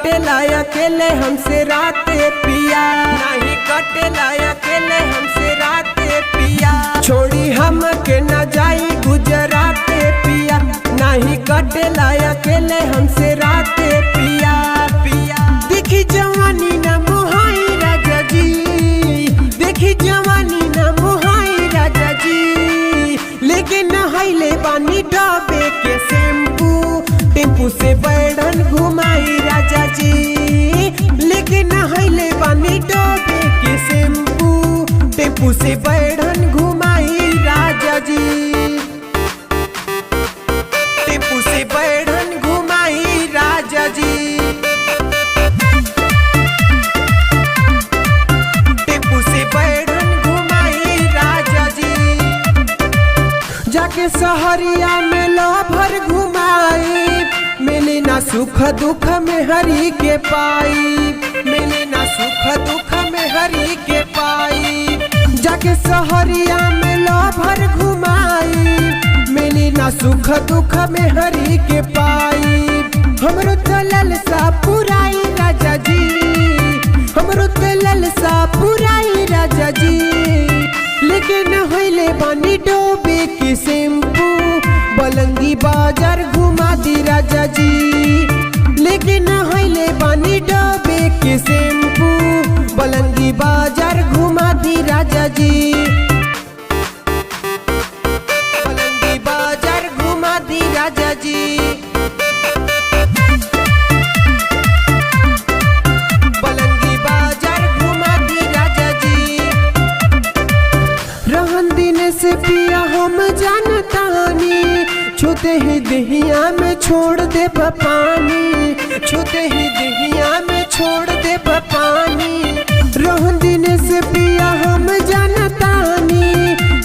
कटेला अकेले हमसे राते पिया, नहीं कटेला अकेले हमसे राते पिया। छोड़ी हम के न जाई गुजराते पिया, नहीं कटेला अकेले हमसे राते पिया पिया। देखी जवानी न मोहाई राजा जी, देखी जवानी न मोहाई राजा जी, लेकिन नहाइले बानी डबे के शैम्पू, टेम्पू से बैठन घुमाई राजा जी, लेकिन नहाइले बानी डबे के शैम्पू, टेम्पू से बैठन घुमाई राजा जी, टेम्पू से बैठन घुमाई राजा जी, टेम्पू से बैठन घुमाई राजा जी। जाके सहरिया में लभर घुमाई, मिली ना सुख दुख में हरि के पाई, मिली ना सुख दुख में हरि के पाई। जाके सहरिया में लभर घुमाई, मिली ना सुख दुख में हरि के पाई। हमरो तो ललसा पुराई राजा जी, हमरो तो ललसा पुराई राजा जी, लेकिन होइले बानी डोबे के शैम्पू, बलंगी बाजार घुमा दी राजा जी, लेकिन होइले बानी डोबे के शैम्पू, बलंगी बाजार घुमा दी राजा जी, बलंगी बाजार घुमा दी राजा जी, बलंगी बाजार घुमा दी राजा जी। रहन दिन से पिया हम जानतानी, छूते ही दहिया में छोड़ दे पानी, छूते ही दहिया में छोड़ दे पानी। रहन दिन से पिया हम जानतानी,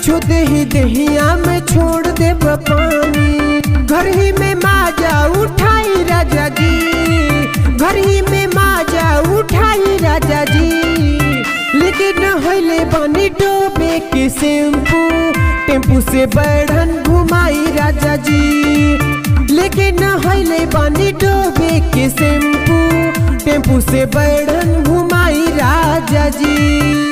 छूते ही दहिया में छोड़ दे पानी। घर ही में माजा उठाई राजा जी, घर ही में माजा उठाई राजा जी, लेकिन होइले बानी डोबे के शैम्पू, टेम्पू से बैठन घुमाई राजा जी, लेकिन होइले बानी डोबे के शैम्पू, टेम्पू से बैठन घुमाई राजा जी।